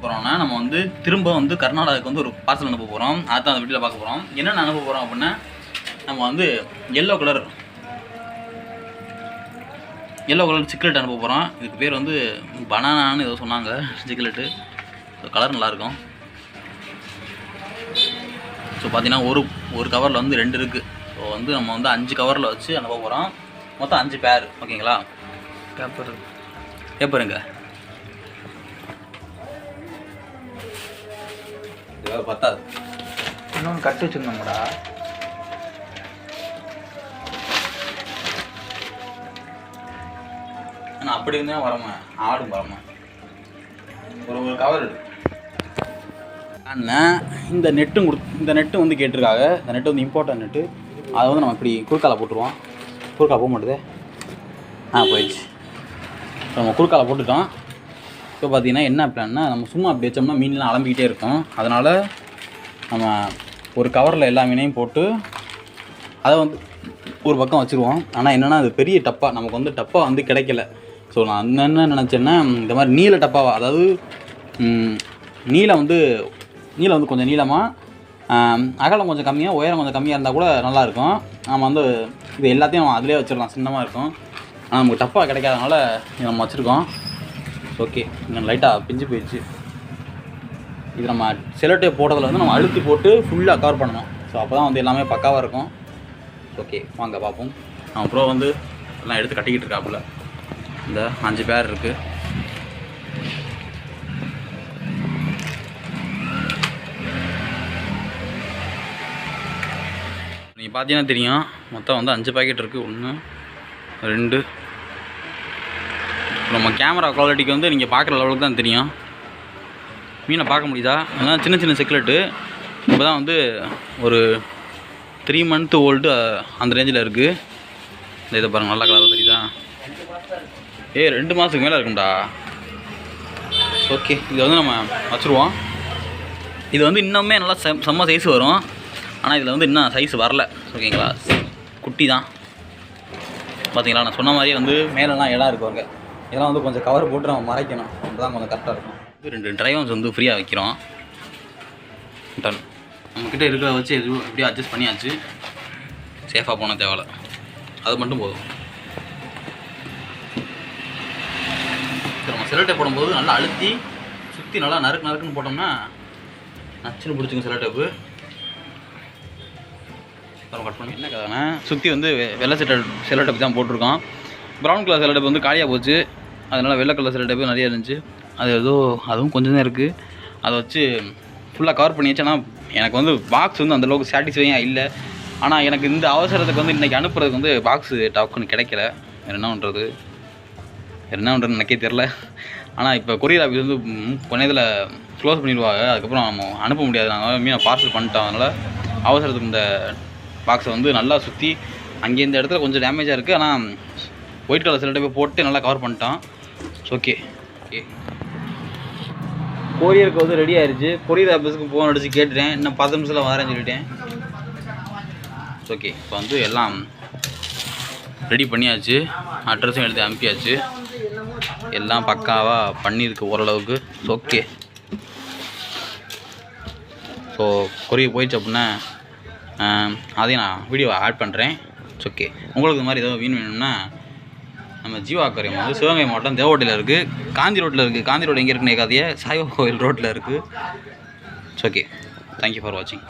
போகிறோம்னா நம்ம வந்து திரும்ப வந்து கர்நாடகாவுக்கு வந்து ஒரு பார்சல் அனுப்ப போகிறோம். அதுதான் அந்த வீட்டில் பார்க்க போகிறோம். என்னென்ன அனுப்ப போகிறோம் அப்படின்னா நம்ம வந்து எல்லோ கலர் சிக்லெட் அனுப்ப போகிறோம். இதுக்கு பேர் வந்து பனானான்னு ஏதோ சொன்னாங்க. சிக்லெட்டு கலர் நல்லாயிருக்கும். ஸோ பார்த்தீங்கன்னா ஒரு கவரில் வந்து 2 இருக்குது. ஸோ வந்து நம்ம வந்து 5 கவரில் வச்சு அனுப்ப போகிறோம். மொத்தம் 5 பேர். ஓகேங்களா? பேப்பருங்க இது பத்தாது. இன்னொன்று கட்டு வச்சுருந்தோம்டா. ஆனால் அப்படி இருந்தால் வரமா ஆடும் வரமா ஒரு கவர் ஆனால் இந்த நெட்டு வந்து கேட்டிருக்காங்க. இந்த நெட்டு வந்து இம்பார்ட்டன்ட் நெட்டு. அதை வந்து நம்ம இப்படி குறுக்கால போட்டுருவோம். குறுக்கால போக மாட்டுது. போயிடுச்சு. நம்ம குறுக்கால போட்டுட்டோம். இப்போ பார்த்தீங்கன்னா என்ன பிளான்னா நம்ம சும்மா அப்படி வச்சோம்னா மீன்லாம் அலம்பிக்கிட்டே இருக்கும். அதனால் நம்ம ஒரு கவரில் எல்லா மீனையும் போட்டு அதை வந்து ஒரு பக்கம் வச்சுருவோம். ஆனால் என்னென்னா அது பெரிய டப்பா, நமக்கு வந்து டப்பா வந்து கிடைக்கல. ஸோ நான் என்ன நினச்சேன்னா இந்த மாதிரி நீல டப்பாவா, அதாவது நீளம் வந்து கொஞ்சம் நீளமாக, அகலம் கொஞ்சம் கம்மியாக, உயரம் கொஞ்சம் கம்மியாக இருந்தால் கூட நல்லாயிருக்கும். நம்ம வந்து இது எல்லாத்தையும் அதிலே வச்சிடலாம், சின்னமாக இருக்கும். ஆனால் நமக்கு டப்பா கிடைக்காதனால நம்ம வச்சுருக்கோம். ஓகே, இன்னும் லைட்டாக பிஞ்சு போயிடுச்சு. இது நம்ம செலோடேப் போட்டதில் வந்து நம்ம அழுத்தி போட்டு ஃபுல்லாக கவர் பண்ணணும். ஸோ அப்போ தான் வந்து எல்லாமே பக்காவாக இருக்கும். ஓகே, வாங்க பார்ப்போம். அப்புறம் வந்து எல்லாம் எடுத்து கட்டிக்கிட்டு இருக்காப்புல. இந்த 5 பேர் இருக்குது. நீங்கள் பார்த்தீங்கன்னா தெரியும், மொத்தம் வந்து 5 பாக்கெட் இருக்குது. 1 2. நம்ம கேமரா குவாலிட்டிக்கு வந்து நீங்கள் பார்க்குற லெவலுக்கு தான் தெரியும். மீனை பார்க்க முடியுதா? அதனால் சின்ன சிக்லெட்டு. இப்போ தான் வந்து ஒரு 3 month ஓல்டு அந்த ரேஞ்சில் இருக்குது. இந்த இதை பாருங்கள், நல்லா கலர் தெரியுதா? 2 மாதத்துக்கு மேலே இருக்கும்டா. ஓகே, இதை வந்து நம்ம வச்சுருவோம். இது வந்து இன்னுமே நல்லா செம்ம சைஸ் வரும். ஆனால் இதில் வந்து இன்னும் சைஸ் வரல. ஓகேங்களா? குட்டி தான். பார்த்தீங்களா, நான் சொன்ன மாதிரியே வந்து மேலெலாம் இடம் இருக்குவாங்க. இதெல்லாம் வந்து கொஞ்சம் கவர் போட்டு நம்ம மறைக்கணும். அப்போ தான் கொஞ்சம் கரெக்டாக இருக்கும். 2 ட்ரைவன்ஸ் வந்து ஃப்ரீயாக வைக்கிறோம். டன் நம்மக்கிட்ட இருக்கிறத வச்சு எப்படியும் அட்ஜஸ்ட் பண்ணியாச்சு. சேஃபாக போன தேவையில்ல, அது மட்டும் போதும். நம்ம செலோடேப் போடும்போது நல்லா அழுத்தி சுற்றி நல்லா நறுக்குன்னு போட்டோம்னா நச்சுன்னு பிடிச்சிக்கும் செலோடேப்பு. கட் பண்ணி என்ன கதைனா, சுற்றி வந்து வெள்ளை செலோடேப் தான் போட்டிருக்கோம். ப்ரௌன் கலர் செலோடேப் வந்து காலியாக போச்சு. அதனால் வெள்ளை கலர் செலோடேப்பு நிறைய இருந்துச்சு. அதுவும் கொஞ்சம் தான் இருக்குது. அதை வச்சு ஃபுல்லாக கவர் பண்ணியாச்சு. ஆனால் எனக்கு வந்து பாக்ஸ் வந்து அந்தளவுக்கு சாட்டிஸ்ஃபையாக இல்லை. ஆனால் எனக்கு இந்த அவசரத்துக்கு வந்து இன்றைக்கி அனுப்புறதுக்கு வந்து பாக்ஸு டக்குன்னு கிடைக்கல. என்ன பண்ணுறது எனக்கே தெரில. ஆனால் இப்போ கொரியர் ஆஃபீஸ் வந்து கொஞ்ச நேரத்தில் க்ளோஸ் பண்ணிடுவாங்க. அதுக்கப்புறம் நம்ம அனுப்ப முடியாது. நாங்கள் மீனை பார்சல் பண்ணிட்டோம். அதனால் அவசரத்துக்கு இந்த பாக்ஸை வந்து நல்லா சுற்றி அங்கே இந்த இடத்துல கொஞ்சம் டேமேஜாக இருக்குது. ஆனால் ஒயிட் கலர் செலோடேப்பை போட்டு நல்லா கவர் பண்ணிட்டோம். ஓகே, கொரியருக்கு வந்து ரெடி ஆயிடுச்சு. கொரியர் ஆஃபீஸுக்கு ஃபோன் அடித்து கேட்டுட்டேன். இன்னும் 10 நிமிஷத்தில் வரேன்னு சொல்லிட்டேன். ஓகே, இப்போ வந்து எல்லாம் ரெடி பண்ணியாச்சு. அட்ரஸும் எடுத்து அனுப்பியாச்சு. எல்லாம் பக்காவாக பண்ணியிருக்கு ஓரளவுக்கு. ஓகே, ஸோ கொரியர் போயிடுச்சு அப்படின்னா அதையும் நான் வீடியோ ஆட் பண்ணுறேன். ஓகே, உங்களுக்கு இது மாதிரி ஏதோ மீன் வேணும்னா நம்ம ஜீவா அக்வாரியம் வந்து சிவகங்கை மாவட்டம் தேவகோட்டையில் இருக்குது. காந்தி ரோட்டில் இருக்குது. காந்தி ரோடு எங்கே இருக்குன்னு கேட்காதீங்க, சாய்பாபா கோயில் ரோட்டில் இருக்குது. ஓகே, தேங்க்யூ ஃபார் வாட்சிங்.